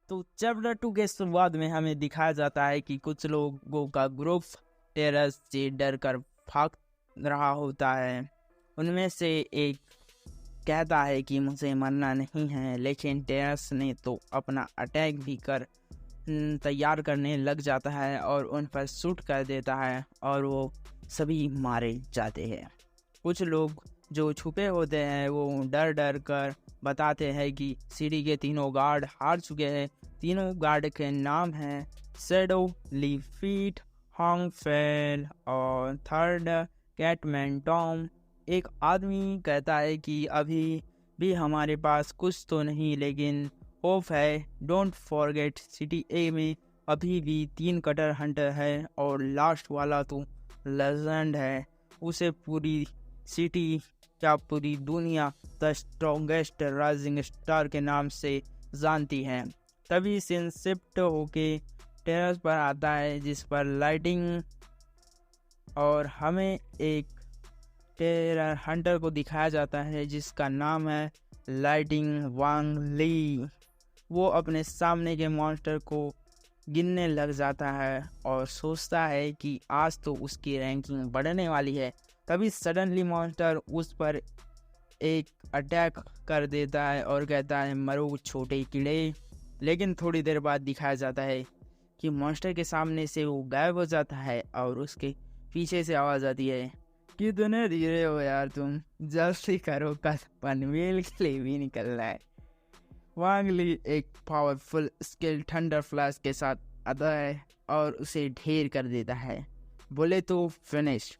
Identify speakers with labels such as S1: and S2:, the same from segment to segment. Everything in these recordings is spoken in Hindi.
S1: तो चैप्टर 2 के शुरुआत में हमें दिखाया जाता है कि कुछ लोगों का ग्रुप टेरस से डर कर भाग रहा होता है। उनमें से एक कहता है कि मुझे मरना नहीं है, लेकिन टेरस ने तो अपना अटैक भी कर तैयार करने लग जाता है और उन पर शूट कर देता है और वो सभी मारे जाते हैं। कुछ लोग जो छुपे होते हैं वो डर डर कर बताते हैं कि सीढ़ी के तीनों गार्ड हार चुके हैं। तीनों गार्ड के नाम हैं शैडो, लीफीट, हॉन्गफेल और थर्ड कैटमैन टॉम। एक आदमी कहता है कि अभी भी हमारे पास कुछ तो नहीं, लेकिन होप है। डोंट फॉरगेट सिटी ए में अभी भी 3 कटर हंटर है और लास्ट वाला तो लेजेंड है। उसे पूरी सिटी क्या पूरी दुनिया द स्ट्रॉन्गेस्ट राइजिंग स्टार के नाम से जानती है। तभी सीन शिफ्ट होके टेरेस पर आता है जिस पर लाइटिंग और हमें एक टेरर हंटर को दिखाया जाता है जिसका नाम है लाइटिंग वांग ली। वो अपने सामने के मॉन्स्टर को गिनने लग जाता है और सोचता है कि आज तो उसकी रैंकिंग बढ़ने वाली है। तभी सडनली मॉन्स्टर उस पर एक अटैक कर देता है और कहता है मरो छोटे कीड़े। लेकिन थोड़ी देर बाद दिखाया जाता है कि मॉन्स्टर के सामने से वो गायब हो जाता है और उसके पीछे से आवाज़ आती है, कितने धीरे हो यार तुम, जल्दी करो, कल पनवेल के लिए भी निकलना है। वांग ली एक पावरफुल स्किल थंडर फ्लैश के साथ आता है और उसे ढेर कर देता है। बोले तो फिनिश।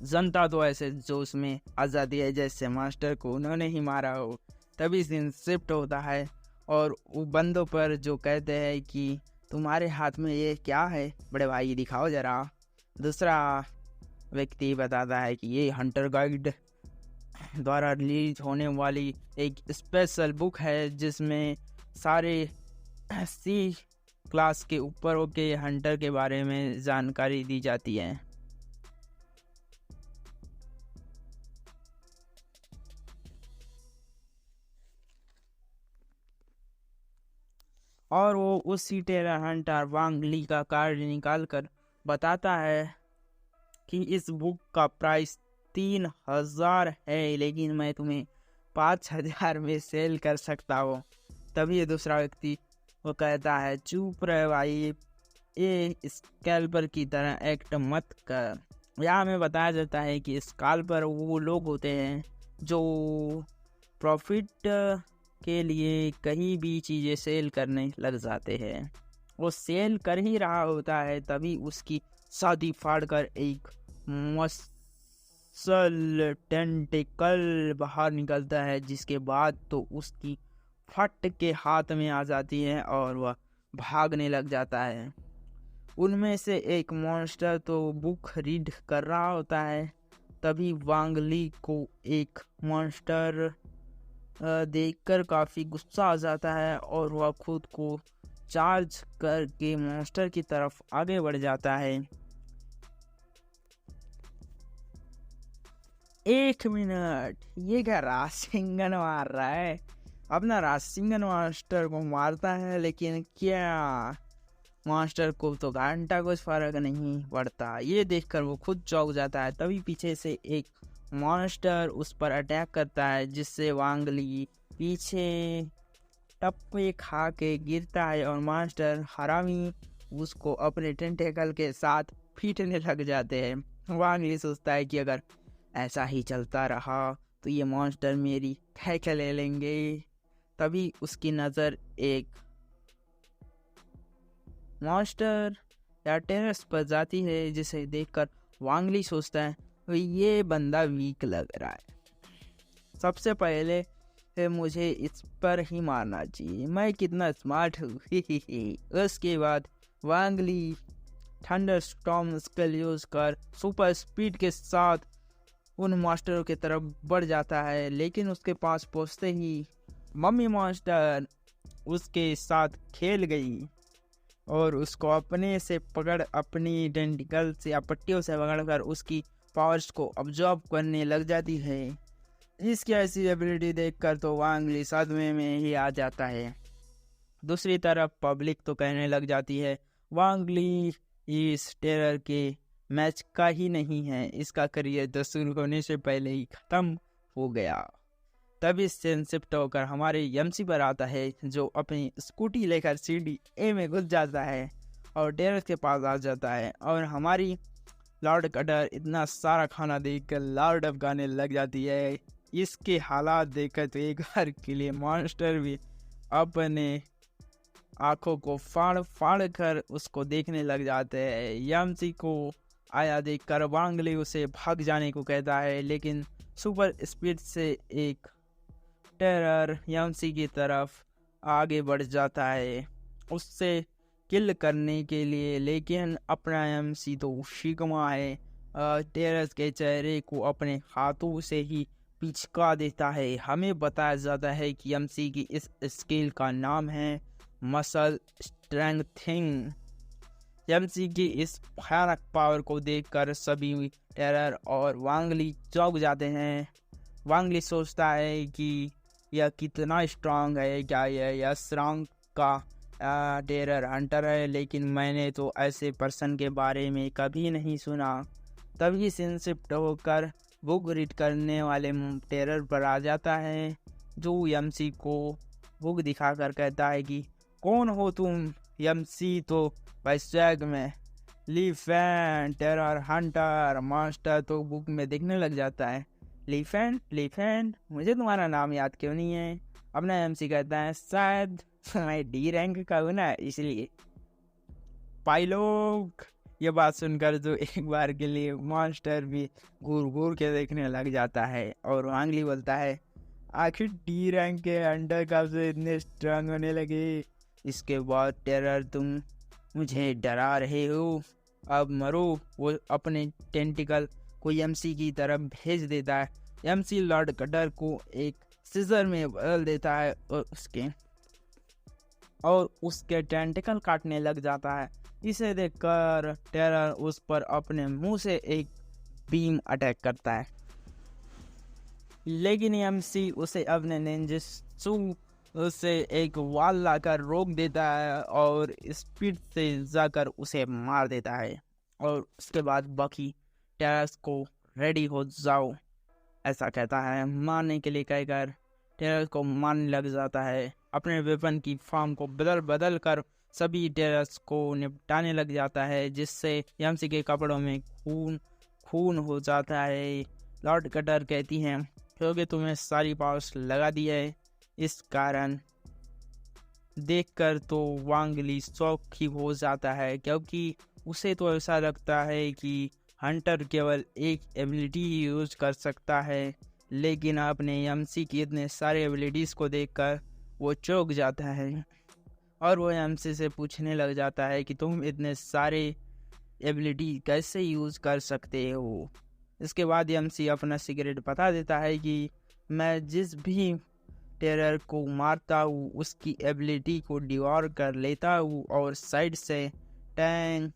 S1: जनता तो ऐसे जोश में आ जाती है जैसे मास्टर को उन्होंने ही मारा हो। तभी सीन शिफ्ट होता है और वो बंदों पर जो कहते हैं कि तुम्हारे हाथ में ये क्या है बड़े भाई, दिखाओ जरा। दूसरा व्यक्ति बताता है कि ये हंटर गाइड द्वारा रिलीज होने वाली एक स्पेशल बुक है जिसमें सारे सी क्लास के ऊपर के हंटर के बारे में जानकारी दी जाती है। और वो उसी टेरर हंटर वांग ली का कार्ड निकाल कर बताता है कि इस बुक का प्राइस 3000 है, लेकिन मैं तुम्हें 5000 में सेल कर सकता हूँ। तभी ये दूसरा व्यक्ति वो कहता है चुप रहे भाई, ये स्कैल्पर की तरह एक्ट मत कर। यहाँ हमें बताया जाता है कि स्कैल्पर वो लोग होते हैं जो प्रॉफिट के लिए कहीं भी चीज़ें सेल करने लग जाते हैं। वो सेल कर ही रहा होता है तभी उसकी शादी फाड़ कर एक मसल टेंटिकल बाहर निकलता है, जिसके बाद तो उसकी फट के हाथ में आ जाती है और वह भागने लग जाता है। उनमें से एक मॉन्स्टर तो बुक रीड कर रहा होता है। तभी वांग ली को एक मॉन्स्टर देखकर काफ़ी गुस्सा आ जाता है और वह खुद को चार्ज करके मॉन्स्टर की तरफ आगे बढ़ जाता है। 1 मिनट, ये क्या रासिंगन मार रहा है? अपना रासिंगन मास्टर को मारता है, लेकिन क्या मास्टर को तो घंटा कुछ फर्क नहीं पड़ता। ये देखकर वो खुद चौंक जाता है। तभी पीछे से एक मॉन्स्टर उस पर अटैक करता है जिससे वांग ली पीछे टप्पे खा के गिरता है और मास्टर हरामी उसको अपने टेंटेकल के साथ पीटने लग जाते हैं। वांग ली सोचता है कि अगर ऐसा ही चलता रहा तो ये मॉन्स्टर मेरी खैके ले लेंगे। तभी उसकी नज़र एक मॉन्स्टर या टेरेस पर जाती है जिसे देखकर वांग ली सोचता है ये बंदा वीक लग रहा है, सबसे पहले मुझे इस पर ही मारना चाहिए, मैं कितना स्मार्ट हूँ। उसके बाद वांग ली थंडर स्टॉर्म स्पेल यूज कर सुपर स्पीड के साथ उन मॉन्स्टरों की तरफ बढ़ जाता है, लेकिन उसके पास पहुंचते ही मम्मी मॉन्स्टर उसके साथ खेल गई और उसको अपने से पकड़ अपनी टेंटिकल से या पट्टियों से पकड़कर उसकी पावर्स को अब्जॉर्ब करने लग जाती है। इसकी ऐसी एबिलिटी देखकर तो वांग ली सदमे में ही आ जाता है। दूसरी तरफ पब्लिक तो कहने लग जाती है वांग ली इस टेरर के मैच का ही नहीं है, इसका करियर तो शुरू होने से पहले ही खत्म हो गया। तभी सीन शिफ्ट होकर हमारे यमसी पर आता है, जो अपनी स्कूटी लेकर सीढ़ी ए में घुस जाता है और टेरर के पास आ जाता है। और हमारी लॉर्ड कटर इतना सारा खाना देखकर लॉर्ड अप गाने लग जाती है। इसके हालात देखकर तो एक बार के लिए मॉन्स्टर भी अपने आंखों को फाड़ फाड़ कर उसको देखने लग जाते हैं। यमसी को आया देखकर वांग ली उसे भाग जाने को कहता है, लेकिन सुपर स्पीड से एक टेरर यमसी की तरफ आगे बढ़ जाता है उससे किल करने के लिए। लेकिन अपना यमसी तो शिकमा है, टेरर के चेहरे को अपने हाथों से ही पिचका देता है। हमें बताया जाता है कि यमसी की इस स्किल का नाम है मसल स्ट्रेंथिंग। यमसी की इस भयानक पावर को देखकर सभी टेरर और वांग ली चौंक जाते हैं। वांग ली सोचता है कि यह कितना स्ट्रांग है, क्या यह स्ट्रांग का टेरर हंटर है, लेकिन मैंने तो ऐसे पर्सन के बारे में कभी नहीं सुना। तभी सीन शिफ्ट होकर बुक रीड करने वाले टेरर पर आ जाता है, जो यमसी को बुक दिखाकर कहता है कि कौन हो तुम। यमसी तो वैश्विक में ली फैन टेरर हंटर मास्टर तो बुक में दिखने लग जाता है। ली फैन मुझे तुम्हारा नाम याद क्यों नहीं है। अपना एमसी कहता है शायद मैं डी रैंक का हूँ ना, इसलिए। भाई लोग ये बात सुनकर तो एक बार के लिए मॉन्स्टर भी घूर घूर के देखने लग जाता है और वांग ली बोलता है आखिर डी रैंक के अंडर कब से इतने स्ट्रांग होने लगे। इसके बाद टेरर तुम मुझे डरा रहे हो, अब मरो। वो अपने टेंटिकल को एमसी की तरफ भेज देता है। एमसी लॉर्ड कटर को एक सीजर में बदल देता है और उसके टेंटिकल काटने लग जाता है। इसे देखकर टेरर उस पर अपने मुंह से एक बीम अटैक करता है, लेकिन एमसी उसे अपने निंजासु उसे एक वाल लाकर रोक देता है और स्पीड से जाकर उसे मार देता है। और उसके बाद बाकी टेरर्स को रेडी हो जाओ ऐसा कहता है। मारने के लिए कहकर टेरर्स को मारने लग जाता है। अपने वेपन की फॉर्म को बदल बदल कर सभी टेरर्स को निपटाने लग जाता है, जिससे यमसी के कपड़ों में खून हो जाता है। लॉर्ड कटर कहती हैं क्योंकि तुम्हें सारी पावर्स लगा दी है, इस कारण देखकर तो वांग ली शौक ही हो जाता है, क्योंकि उसे तो ऐसा लगता है कि हंटर केवल एक एबिलिटी यूज कर सकता है। लेकिन अपने एमसी की इतने सारे एबिलिटीज़ को देखकर वो चौंक जाता है और वो एमसी से पूछने लग जाता है कि तुम इतने सारे एबिलिटी कैसे यूज़ कर सकते हो। इसके बाद एमसी अपना सीक्रेट बता देता है कि मैं जिस भी टेरर को मारता हूँ उसकी एबिलिटी को डिवॉर कर लेता हूँ और साइड से टैंक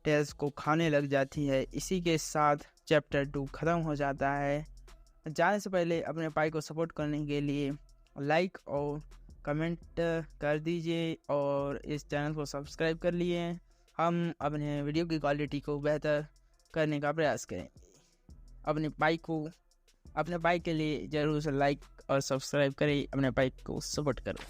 S1: टेल्स को खाने लग जाती है। इसी के साथ चैप्टर 2 ख़त्म हो जाता है। जाने से पहले अपने भाई को सपोर्ट करने के लिए लाइक और कमेंट कर दीजिए और इस चैनल को सब्सक्राइब कर लिए। हम अपने वीडियो की क्वालिटी को बेहतर करने का प्रयास करें। अपने भाई के लिए ज़रूर से लाइक और सब्सक्राइब करें, अपने भाई को सपोर्ट करें।